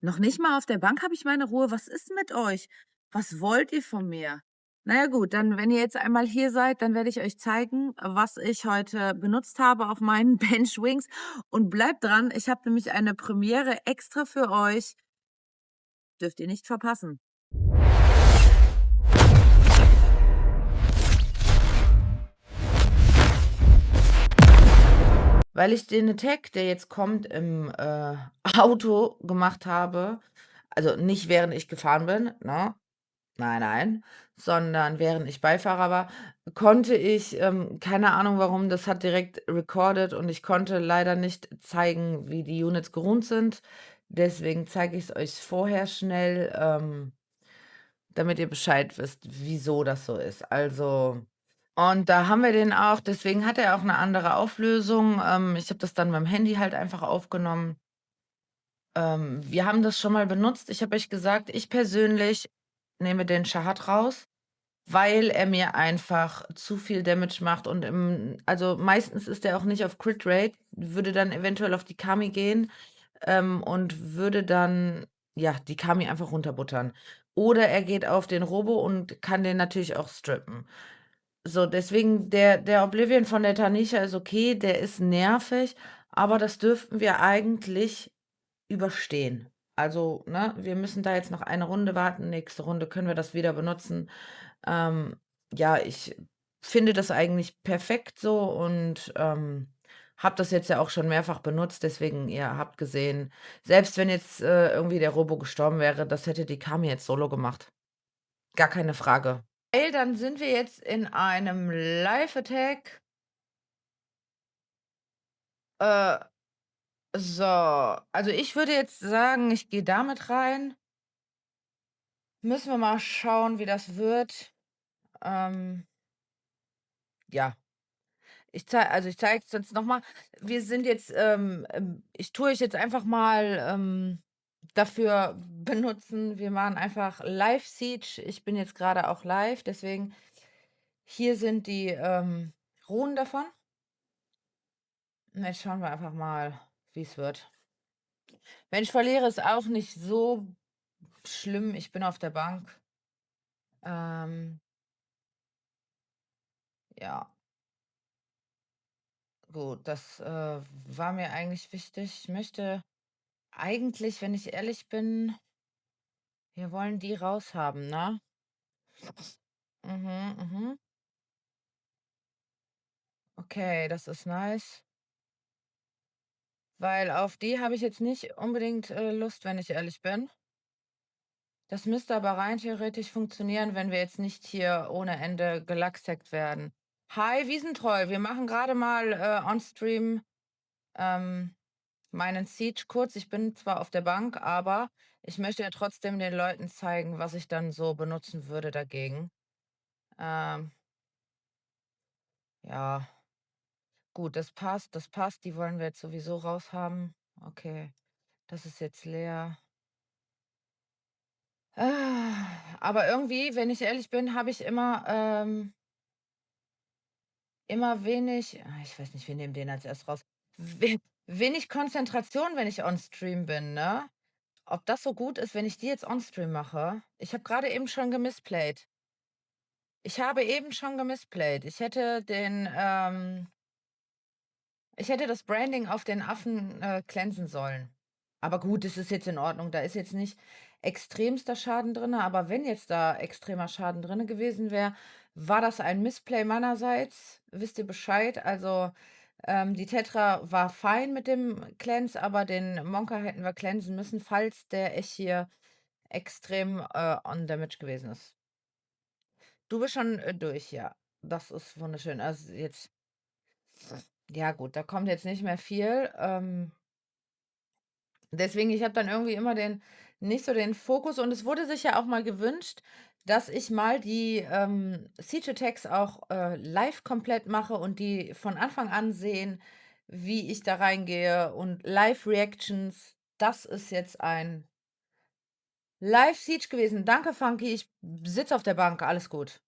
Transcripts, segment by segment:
Noch nicht mal auf der Bank habe ich meine Ruhe. Was ist mit euch? Was wollt ihr von mir? Na ja gut, dann, wenn ihr jetzt einmal hier seid, dann werde ich euch zeigen, was ich heute benutzt habe auf meinen Bench Wings. Und bleibt dran, ich habe nämlich eine Premiere extra für euch. Dürft ihr nicht verpassen. Weil ich den Attack, der jetzt kommt, im, Auto gemacht habe, also nicht während ich gefahren bin, ne? Nein, nein, sondern während ich Beifahrer war, konnte ich, keine Ahnung warum, das hat direkt recorded und ich konnte leider nicht zeigen, wie die Units geruht sind. Deswegen zeige ich es euch vorher schnell, damit ihr Bescheid wisst, wieso das so ist. Also und da haben wir den auch, deswegen hat er auch eine andere Auflösung. Ich habe das dann mit'm Handy halt einfach aufgenommen. Wir haben das schon mal benutzt. Ich habe euch gesagt, ich persönlich nehme den Shahad raus, weil er mir einfach zu viel Damage macht und also meistens ist er auch nicht auf Crit Rate, würde dann eventuell auf die Kami gehen, und würde dann, ja, die Kami einfach runterbuttern. Oder er geht auf den Robo und kann den natürlich auch strippen. So, deswegen der Oblivion von der Tanisha ist okay, der ist nervig, aber das dürften wir eigentlich überstehen. Also, ne, wir müssen da jetzt noch eine Runde warten. Nächste Runde können wir das wieder benutzen. Ähm, ja, ich finde das eigentlich perfekt so und, habe das jetzt ja auch schon mehrfach benutzt, deswegen ihr habt gesehen, selbst wenn jetzt, irgendwie der Robo gestorben wäre, das hätte die Kami jetzt solo gemacht. Gar keine Frage. Weil dann sind wir jetzt in einem Live-Attack. Äh, so, also ich würde jetzt sagen, ich gehe damit rein. Müssen wir mal schauen, wie das wird. Ähm, ja, ich zeige es jetzt noch mal. Wir sind jetzt, ich tue euch jetzt einfach mal, dafür benutzen, wir machen einfach Live Siege. Ich bin jetzt gerade auch live, deswegen hier sind die, Runen davon. Und jetzt schauen wir einfach mal, wie es wird. Wenn ich verliere, ist auch nicht so schlimm. Ich bin auf der Bank. Ähm, ja. Gut, das, war mir eigentlich wichtig. Ich möchte eigentlich, wenn ich ehrlich bin, wir wollen die raushaben, ne? Mhm, mhm. Okay, das ist nice, weil auf die habe ich jetzt nicht unbedingt, Lust, wenn ich ehrlich bin. Das müsste aber rein theoretisch funktionieren, wenn wir jetzt nicht hier ohne Ende gelacksackt werden. Hi, Wiesentroll, wir machen gerade mal, on Stream, ähm meinen Siege kurz. Ich bin zwar auf der Bank, aber ich möchte ja trotzdem den Leuten zeigen, was ich dann so benutzen würde dagegen. Ähm, ja, gut, das passt. Die wollen wir jetzt sowieso raushaben. Okay, das ist jetzt leer. Aber irgendwie, wenn ich ehrlich bin, habe ich immer wenig ich weiß nicht, wir nehmen den als Erstes raus. Wenig Konzentration, wenn ich on Stream bin, ne? Ob das so gut ist, wenn ich die jetzt on-stream mache? Ich habe gerade eben schon gemisplayt. Ich habe eben schon gemisplayt. Ich hätte das Branding auf den Affen, cleansen sollen. Aber gut, es ist jetzt in Ordnung. Da ist jetzt nicht extremster Schaden drinne, aber wenn jetzt da extremer Schaden drinne gewesen wäre, war das ein Missplay meinerseits. Wisst ihr Bescheid? Also, die Tetra war fein mit dem Cleanse, aber den Monka hätten wir cleansen müssen, falls der echt hier extrem, on Damage gewesen ist. Du bist schon, durch, ja. Das ist wunderschön. Also, jetzt ja gut, da kommt jetzt nicht mehr viel. Deswegen, ich habe dann irgendwie immer den nicht so den Fokus und es wurde sich ja auch mal gewünscht, dass ich mal die, Siege Attacks auch, live komplett mache und die von Anfang an sehen, wie ich da reingehe und Live Reactions. Das ist jetzt ein Live Siege gewesen. Danke, Funky. Ich sitze auf der Bank, alles gut.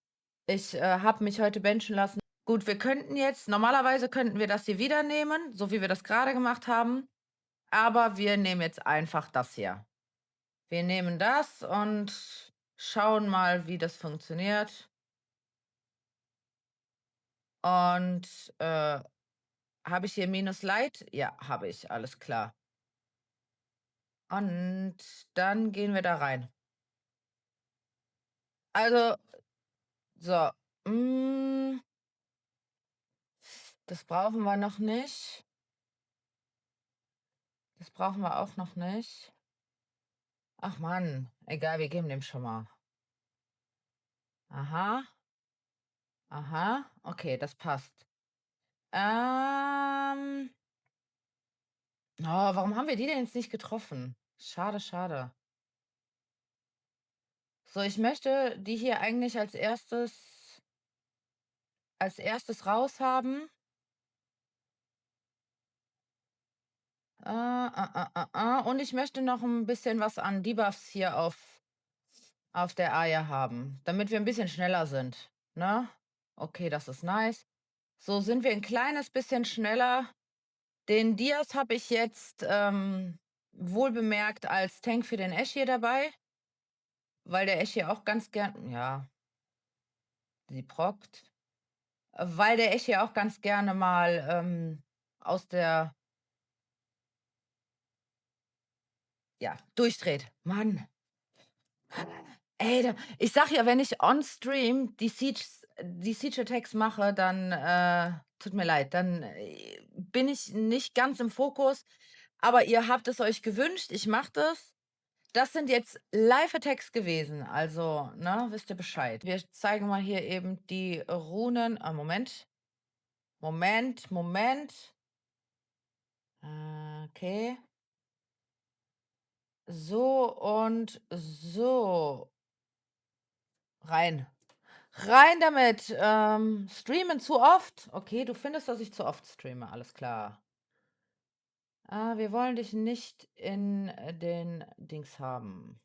Ich, habe mich heute benchen lassen. Gut, wir könnten jetzt normalerweise könnten wir das hier wieder nehmen, so wie wir das gerade gemacht haben, aber wir nehmen jetzt einfach das hier. Wir nehmen das und schauen mal, wie das funktioniert. Und, habe ich hier Minus Light? Ja, habe ich, alles klar. Und dann gehen wir da rein. Also, so, hm, das brauchen wir noch nicht. Das brauchen wir auch noch nicht. Ach Mann, egal, wir geben dem schon mal. Aha, aha, okay, das passt. Ähm, oh, warum haben wir die denn jetzt nicht getroffen? Schade, schade. So, ich möchte die hier eigentlich als erstes raushaben. Und ich möchte noch ein bisschen was an Debuffs hier auf der Eier haben, damit wir ein bisschen schneller sind, ne? Okay, das ist nice. So sind wir ein kleines bisschen schneller. Den Diaz habe ich jetzt, wohlbemerkt als Tank für den Ash hier dabei, weil der Ash hier auch ganz gern ja, sie prockt. Weil der Ash hier auch ganz gerne mal, aus der ja, durchdreht. Mann. Ey, da ich sage ja, wenn ich on Stream die Siege Attacks mache, dann, tut mir leid, dann, bin ich nicht ganz im Fokus, aber ihr habt es euch gewünscht, ich mache das. Das sind jetzt Live-Attacks gewesen, also, ne, wisst ihr Bescheid. Wir zeigen mal hier eben die Runen Moment, Moment, Moment. Okay. So und so. Rein. Rein damit. Streamen zu oft? Okay, du findest, dass ich zu oft streame, alles klar. Wir wollen dich nicht in den Dings haben.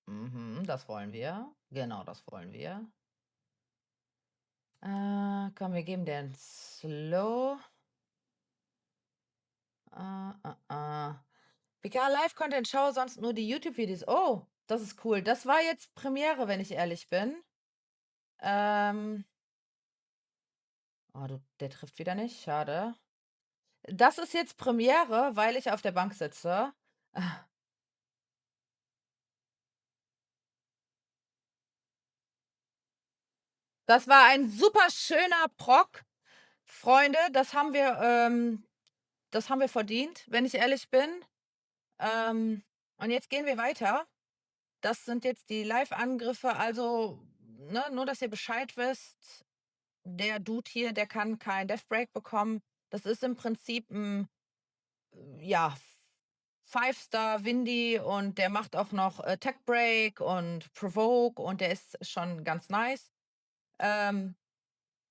Mhm, das wollen wir. Genau, das wollen wir. Komm, wir geben dir 'n Slow. PK Live Content, schaue sonst nur die YouTube-Videos. Oh, das ist cool. Das war jetzt Premiere, wenn ich ehrlich bin. Ähm, oh, der trifft wieder nicht, schade. Das ist jetzt Premiere, weil ich auf der Bank sitze. Das war ein super schöner Proc. Freunde, das haben wir verdient, wenn ich ehrlich bin. Und jetzt gehen wir weiter. Das sind jetzt die Live-Angriffe, also, ne, nur dass ihr Bescheid wisst, der Dude hier, der kann kein Death Break bekommen. Das ist im Prinzip 'n, ja, Five-Star Windy und der macht auch noch, Tech Break und Provoke und der ist schon ganz nice. Ähm,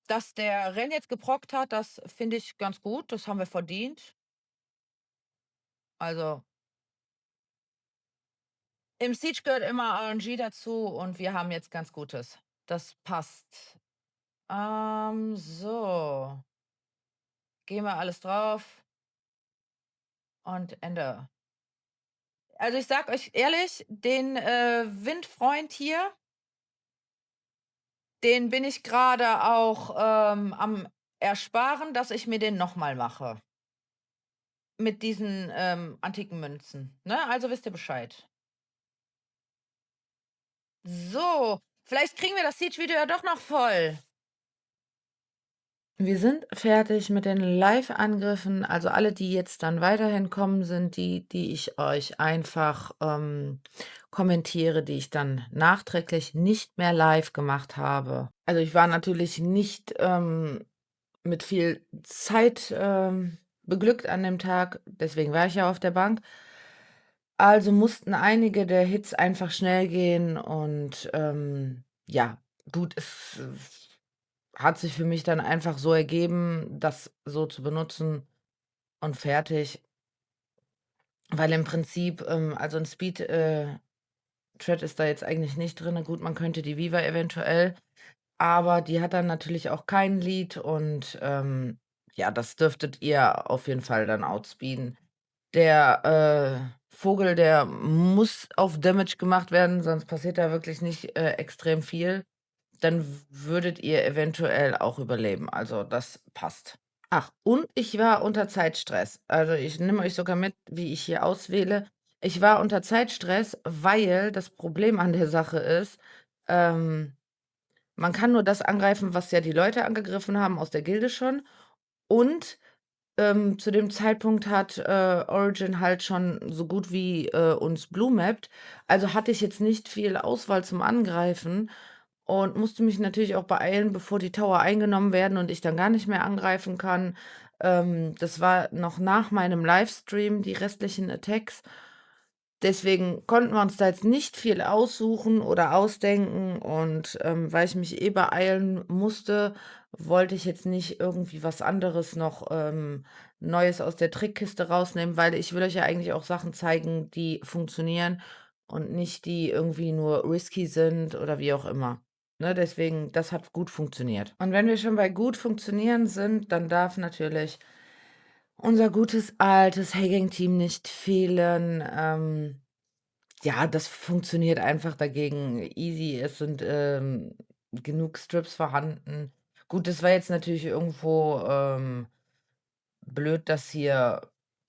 dass der Ren jetzt geprockt hat, das finde ich ganz gut, das haben wir verdient. Also, im Siege gehört immer RNG dazu und wir haben jetzt ganz Gutes. Das passt. So, gehen wir alles drauf und Ende. Also, ich sage euch ehrlich, den, Windfreund hier, den bin ich gerade auch, am Ersparen, dass ich mir den noch mal mache mit diesen, antiken Münzen, ne? Also, wisst ihr Bescheid. So, vielleicht kriegen wir das Siege-Video ja doch noch voll. Wir sind fertig mit den Live-Angriffen. Also alle, die jetzt dann weiterhin kommen, sind die ich euch einfach, kommentiere, die ich dann nachträglich nicht mehr live gemacht habe. Also, ich war natürlich nicht, mit viel Zeit, beglückt an dem Tag, deswegen war ich ja auf der Bank. Also mussten einige der Hits einfach schnell gehen und, ja, gut, es hat sich für mich dann einfach so ergeben, das so zu benutzen und fertig. Weil im Prinzip, also 'n Speed, Thread ist da jetzt eigentlich nicht drinne. Gut, man könnte die Viva eventuell, aber die hat dann natürlich auch kein Lead und, ja, das dürftet ihr auf jeden Fall dann outspeeden. Der, Vogel, der muss auf Damage gemacht werden, sonst passiert da wirklich nicht, extrem viel. Dann würdet ihr eventuell auch überleben. Also, das passt. Ach, und ich war unter Zeitstress. Also, ich nehme euch sogar mit, wie ich hier auswähle. Ich war unter Zeitstress, weil das Problem an der Sache ist, ähm, man kann nur das angreifen, was ja die Leute angegriffen haben aus der Gilde schon. Und zu dem Zeitpunkt hat, Origin halt schon so gut wie, uns blue-mappt. Also hatte ich jetzt nicht viel Auswahl zum Angreifen und musste mich natürlich auch beeilen, bevor die Tower eingenommen werden und ich dann gar nicht mehr angreifen kann. Das war noch nach meinem Livestream, die restlichen Attacks. Deswegen konnten wir uns da jetzt nicht viel aussuchen oder ausdenken und, weil ich mich eh beeilen musste, wollte ich jetzt nicht irgendwie was anderes noch, Neues aus der Trickkiste rausnehmen, weil ich will euch ja eigentlich auch Sachen zeigen, die funktionieren und nicht die irgendwie nur risky sind oder wie auch immer. Ne, deswegen, das hat gut funktioniert. Und wenn wir schon bei gut funktionieren sind, dann darf natürlich unser gutes altes Hacking-Team nicht fehlen. Ja, das funktioniert einfach dagegen easy. Es sind, genug Strips vorhanden. Gut, das war jetzt natürlich irgendwo, blöd, dass hier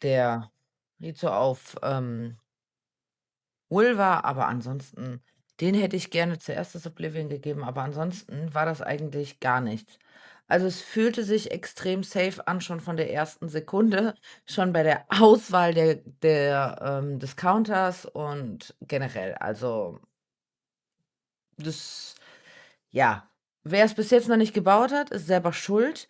der Rizo auf, Will war, aber ansonsten den hätte ich gerne zuerst das Oblivion gegeben, aber ansonsten war das eigentlich gar nichts. Also, es fühlte sich extrem safe an, schon von der ersten Sekunde, schon bei der Auswahl des Counters und generell. Also, das ja, wer es bis jetzt noch nicht gebaut hat, ist selber schuld.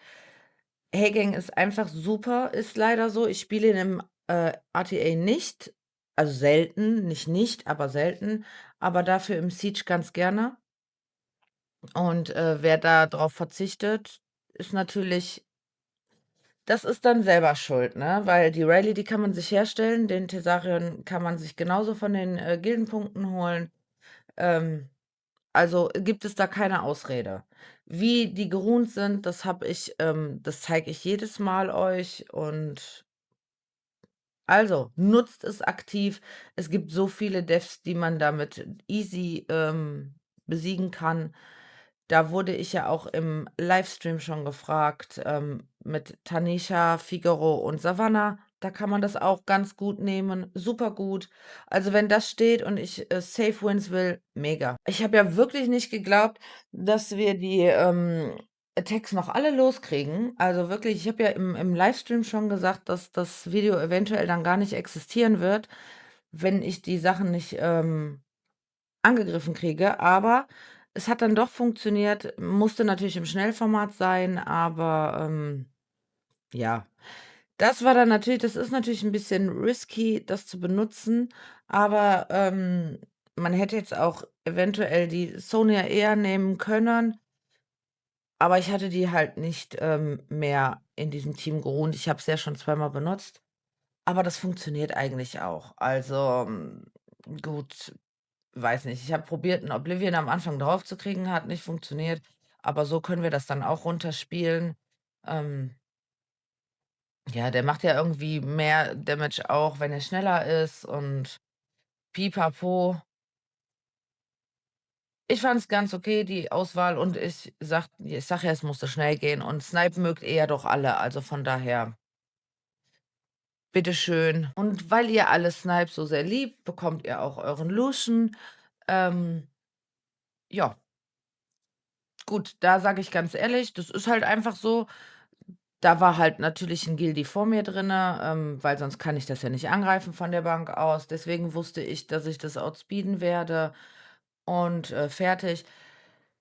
Hacking ist einfach super, ist leider so. Ich spiele ihn im, RTA nicht, also selten, nicht, aber selten, aber dafür im Siege ganz gerne. Und, wer da drauf verzichtet, ist natürlich das ist dann selber schuld, ne? Weil die Rallye, die kann man sich herstellen, den Thesarion kann man sich genauso von den, Gildenpunkten holen. Ähm Also, gibt es da keine Ausrede. Wie die gerunt sind, das zeige ich jedes Mal euch und also, nutzt es aktiv. Es gibt so viele Devs, die man damit easy, besiegen kann. Da wurde ich ja auch im Livestream schon gefragt, mit Tanisha, Figaro und Savannah. Da kann man das auch ganz gut nehmen, super gut. Also, wenn das steht und ich, Safe Wins will, mega. Ich habe ja wirklich nicht geglaubt, dass wir die, Attacks noch alle loskriegen. Also wirklich, ich habe ja im Livestream schon gesagt, dass das Video eventuell dann gar nicht existieren wird, wenn ich die Sachen nicht, angegriffen kriege. Aber es hat dann doch funktioniert, musste natürlich im Schnellformat sein, aber, ja. Das ist natürlich ein bisschen risky, das zu benutzen, aber, man hätte jetzt auch eventuell die Sonya eher nehmen können. Aber ich hatte die halt nicht, mehr in diesem Team geruht. Ich habe es ja schon zweimal benutzt, aber das funktioniert eigentlich auch. Also, gut, weiß nicht. Ich habe probiert, 'n Oblivion am Anfang draufzukriegen, hat nicht funktioniert, aber so können wir das dann auch runterspielen. Ähm, ja, der macht ja irgendwie mehr Damage auch, wenn er schneller ist und pipapo. Ich fand es ganz okay, die Auswahl und ich sage ja, es musste schnell gehen und Snipen mögt ihr ja doch alle, also von daher bitteschön. Und weil ihr alle Snipes so sehr liebt, bekommt ihr auch euren Lucian. Ähm, ja, gut, da sage ich ganz ehrlich, das ist halt einfach so. Da war halt natürlich 'n Guildy vor mir drinne, weil sonst kann ich das ja nicht angreifen von der Bank aus. Deswegen wusste ich, dass ich das outspeeden werde und, fertig.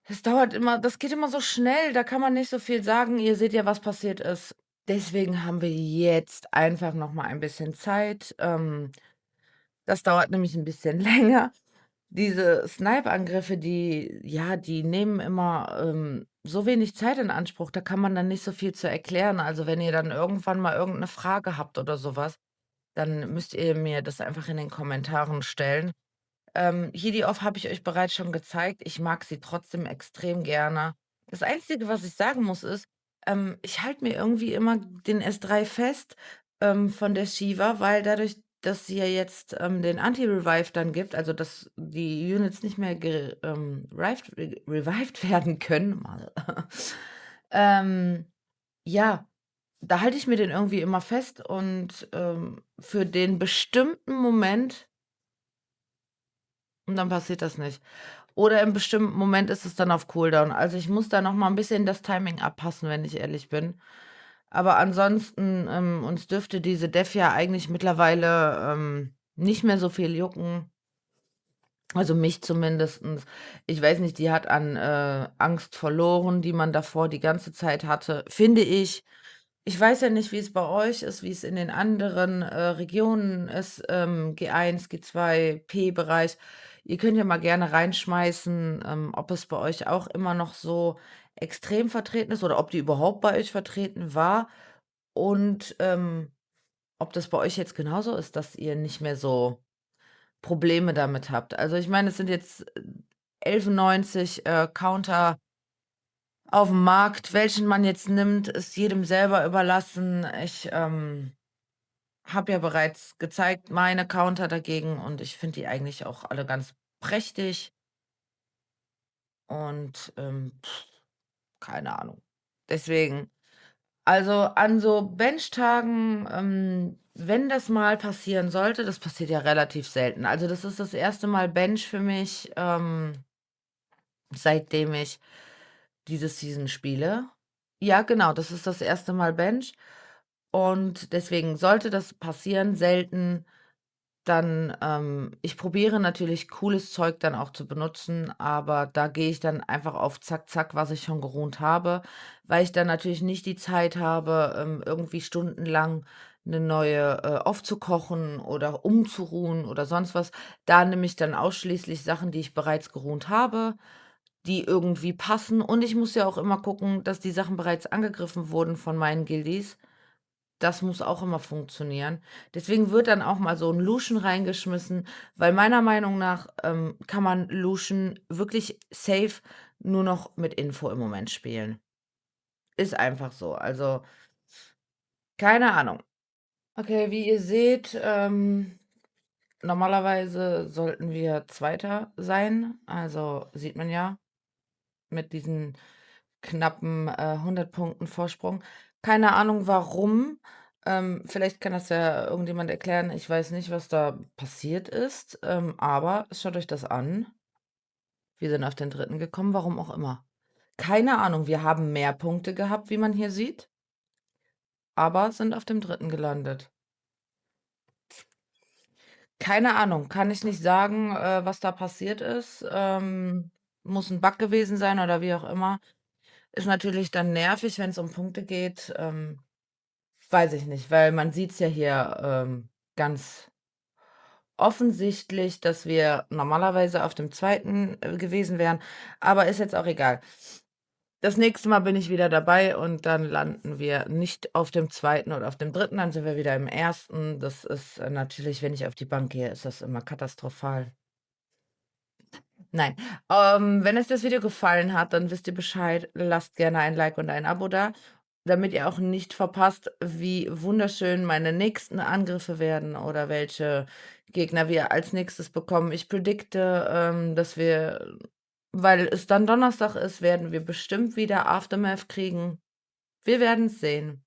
Das geht immer so schnell, da kann man nicht so viel sagen. Ihr seht ja, was passiert ist. Deswegen haben wir jetzt einfach noch mal ein bisschen Zeit. Das dauert nämlich 'n bisschen länger. Diese Snipe-Angriffe, die nehmen immer, so wenig Zeit in Anspruch, da kann man dann nicht so viel zu erklären. Also, wenn ihr dann irgendwann mal irgend 'ne Frage habt oder so was, dann müsst ihr mir das einfach in den Kommentaren stellen. Hedi-Off habe ich euch bereits schon gezeigt. Ich mag sie trotzdem extrem gerne. Das Einzige, was ich sagen muss, ist, ich halte mir irgendwie immer den S3 fest, von der Shiva, weil dadurch, dass sie ja jetzt, den Anti-Revive dann gibt, also dass die Units nicht mehr revived werden können, mal, ja, da halte ich mir den irgendwie immer fest und, für den bestimmten Moment und dann passiert das nicht. Oder im bestimmten Moment ist es dann auf Cooldown. Also, ich muss da noch mal 'n bisschen das Timing abpassen, wenn ich ehrlich bin. Aber ansonsten, uns dürfte diese Def ja eigentlich mittlerweile, nicht mehr so viel jucken. Also, mich zumindestens. Ich weiß nicht, die hat an, Angst verloren, die man davor die ganze Zeit hatte, finde ich. Ich weiß ja nicht, wie es bei euch ist, wie es in den anderen, Regionen ist, G1, G2, P-Bereich. Ihr könnt ja mal gerne reinschmeißen, ob es bei euch auch immer noch so extrem vertreten ist oder ob die überhaupt bei euch vertreten war und, ob das bei euch jetzt genauso ist, dass ihr nicht mehr so Probleme damit habt. Also, ich meine, es sind jetzt 11,90, Counter auf'm Markt. Welchen man jetzt nimmt, ist jedem selber überlassen. Ich, habe ja bereits gezeigt, meine Counter dagegen und ich finde die eigentlich auch alle ganz prächtig und, keine Ahnung. Deswegen, also, an so Benchtagen, wenn das mal passieren sollte, das passiert ja relativ selten. Also, das ist das erste Mal Bench für mich, seitdem ich diese Season spiele. Ja, genau, das ist das erste Mal Bench und deswegen sollte das passieren, selten, dann, ich probiere natürlich cooles Zeug dann auch zu benutzen, aber da gehe ich dann einfach auf zack, zack, was ich schon gerunt habe, weil ich dann natürlich nicht die Zeit habe, irgendwie stundenlang 'ne neue, aufzukochen oder umzuruhen oder sonst was. Da nehme ich dann ausschließlich Sachen, die ich bereits gerunt habe, die irgendwie passen und ich muss ja auch immer gucken, dass die Sachen bereits angegriffen wurden von meinen Guildies. Das muss auch immer funktionieren. Deswegen wird dann auch mal so 'n Lucian reingeschmissen, weil meiner Meinung nach, kann man Lucian wirklich safe nur noch mit Info im Moment spielen. Ist einfach so. Also, keine Ahnung. Okay, wie ihr seht, normalerweise sollten wir Zweiter sein. Also, sieht man ja mit diesen knappen, 100 Punkten Vorsprung. Keine Ahnung warum. Vielleicht kann das ja irgendjemand erklären. Ich weiß nicht, was da passiert ist, aber schaut euch das an. Wir sind auf den 3. gekommen, warum auch immer. Keine Ahnung, wir haben mehr Punkte gehabt, wie man hier sieht, aber sind auf dem 3. gelandet. Keine Ahnung, kann ich nicht sagen, was da passiert ist. Muss 'n Bug gewesen sein oder wie auch immer. Ist natürlich dann nervig, wenn's um Punkte geht, weiß ich nicht, weil man sieht's ja hier, ganz offensichtlich, dass wir normalerweise auf dem 2. Gewesen wären, aber ist jetzt auch egal. Das nächste Mal bin ich wieder dabei und dann landen wir nicht auf dem 2. oder auf dem 3., dann sind wir wieder im 1. Das ist, natürlich, wenn ich auf die Bank gehe, ist das immer katastrophal. Nein. Wenn euch das Video gefallen hat, dann wisst ihr Bescheid. Lasst gerne ein Like und ein Abo da, damit ihr auch nicht verpasst, wie wunderschön meine nächsten Angriffe werden oder welche Gegner wir als Nächstes bekommen. Ich predikte, dass wir, weil es dann Donnerstag ist, werden wir bestimmt wieder Aftermath kriegen. Wir werden's sehen.